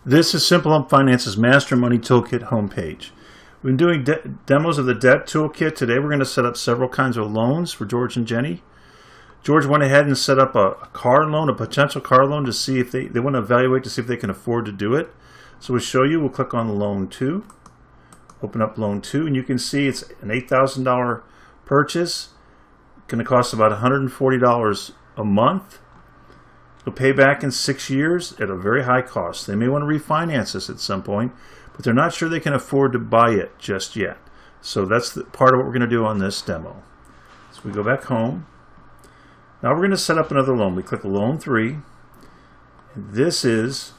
This is Simple Home Finance's Master Money Toolkit homepage. We've been doing demos of the debt toolkit. Today we're going to set up several kinds of loans for George and Jenny. George went ahead and set up a car loan, a potential car loan, to see if they want to evaluate to see if they can afford to do it. So we'll show you. We'll click on loan 2. Open up loan 2, and you can see it's an $8,000 purchase. Going to cost about $140 a month. It'll pay back in 6 years at a very high cost. They may want to refinance this at some point, but they're not sure they can afford to buy it just yet. So that's part of what we're going to do on this demo. So we go back home. Now we're going to set up another loan. We click loan 3. And this is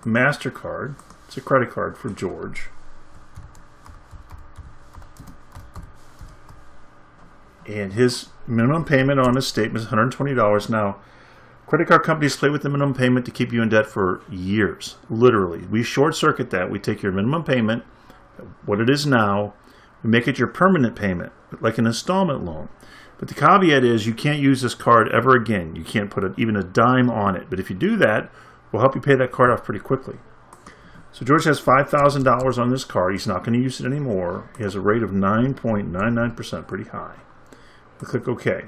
MasterCard. It's a credit card for George. And his minimum payment on his statement is $120. Now, credit card companies play with the minimum payment to keep you in debt for years, literally. We short circuit that. We take your minimum payment, what it is now, we make it your permanent payment, like an installment loan. But the caveat is you can't use this card ever again. You can't put even a dime on it. But if you do that, we'll help you pay that card off pretty quickly. So George has $5,000 on this card. He's not going to use it anymore. He has a rate of 9.99%, pretty high. We click OK.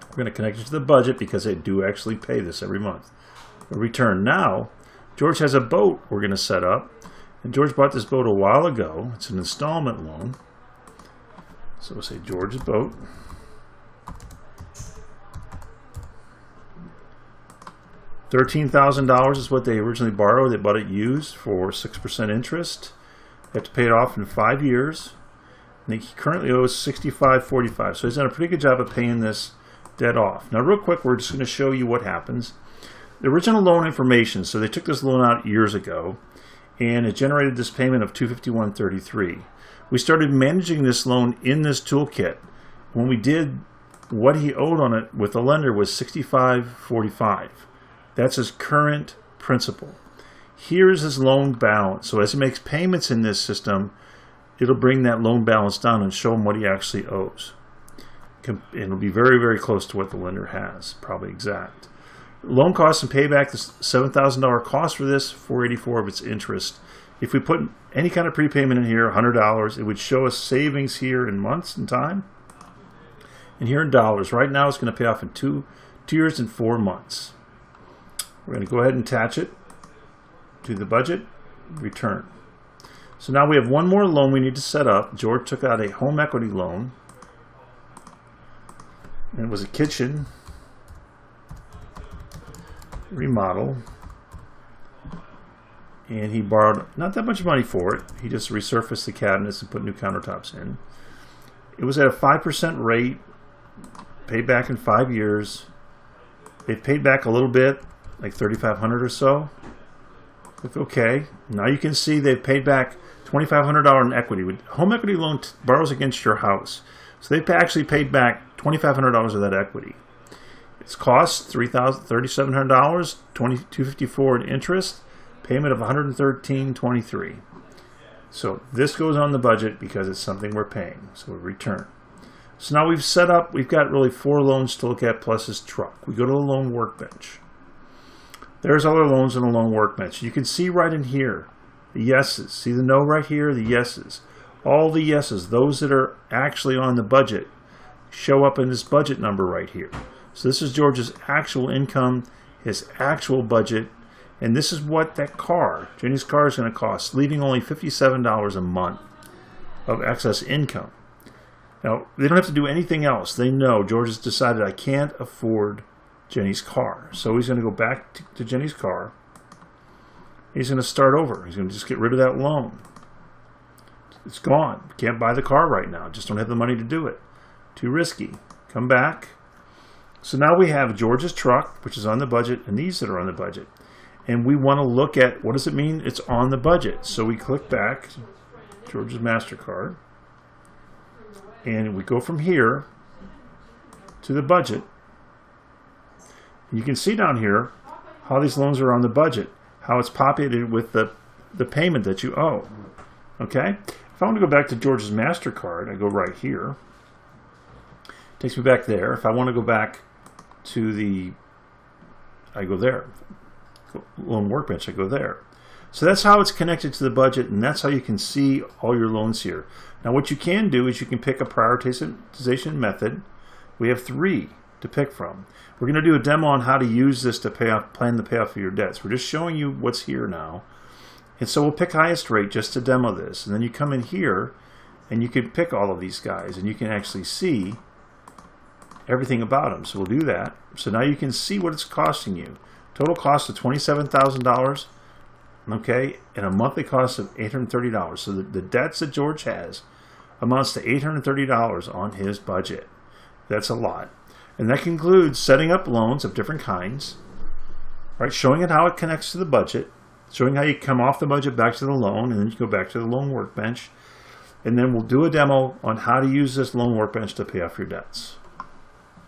We're going to connect it to the budget because they do actually pay this every month. We return. Now, George has a boat we're going to set up. And George bought this boat a while ago. It's an installment loan. So we'll say George's boat. $13,000 is what they originally borrowed. They bought it used for 6% interest. They have to pay it off in 5 years. And he currently owes $65.45. So he's done a pretty good job of paying this debt off. Now real quick, we're just going to show you what happens. The original loan information, so they took this loan out years ago, and it generated this payment of $251.33. We started managing this loan in this toolkit. When we did, what he owed on it with the lender was $65.45. That's his current principal. Here's his loan balance. So as he makes payments in this system, it'll bring that loan balance down and show him what he actually owes. It'll be very, very close to what the lender has, probably exact. Loan costs and payback, the $7,000 cost for this, $484 of its interest. If we put any kind of prepayment in here, $100, it would show us savings here in months and time, and here in dollars. Right now, it's going to pay off in 2 years and 4 months. We're going to go ahead and attach it to the budget, return. So now we have one more loan we need to set up. George took out a home equity loan. And it was a kitchen remodel. And he borrowed not that much money for it. He just resurfaced the cabinets and put new countertops in. It was at a 5% rate, paid back in 5 years. They've paid back a little bit, like $3,500 or so. Click OK. Now you can see they've paid back $2,500 in equity. Home equity loan borrows against your house. So they've actually paid back $2,500 of that equity. Its cost $3,700, $2,254 in interest, payment of $113.23. So this goes on the budget because it's something we're paying. So we return. So now we've set up, we've got really 4 loans to look at plus his truck. We go to the loan workbench. There's other loans in the loan workbench. You can see right in here the yeses. See the no right here? The yeses. All the yeses, those that are actually on the budget, show up in this budget number right here. So this is George's actual income, his actual budget, and this is what that car, Jenny's car, is going to cost, leaving only $57 a month of excess income. Now, they don't have to do anything else. They know George has decided, I can't afford Jenny's car. So he's going to go back to Jenny's car. He's going to start over. He's going to just get rid of that loan. It's gone. Can't buy the car right now. Just don't have the money to do it. Too risky. Come back. So now we have George's truck, which is on the budget, and these that are on the budget. And we want to look at, what does it mean it's on the budget? So we click back, George's MasterCard, and we go from here to the budget. You can see down here how these loans are on the budget, how it's populated with the payment that you owe. Okay? If I want to go back to George's MasterCard, I go right here. It takes me back there. If I want to go back to I go there. loan workbench. I go there. So that's how it's connected to the budget, and that's how you can see all your loans here. Now what you can do is you can pick a prioritization method. We have 3 to pick from. We're going to do a demo on how to use this to plan the payoff of your debts. We're just showing you what's here now. And so we'll pick highest rate just to demo this. And then you come in here and you can pick all of these guys and you can actually see everything about them. So we'll do that. So now you can see what it's costing you. Total cost of $27,000, okay, and a monthly cost of $830. So the debts that George has amounts to $830 on his budget. That's a lot. And that concludes setting up loans of different kinds, right? Showing it how it connects to the budget, showing how you come off the budget back to the loan, and then you go back to the loan workbench. And then we'll do a demo on how to use this loan workbench to pay off your debts.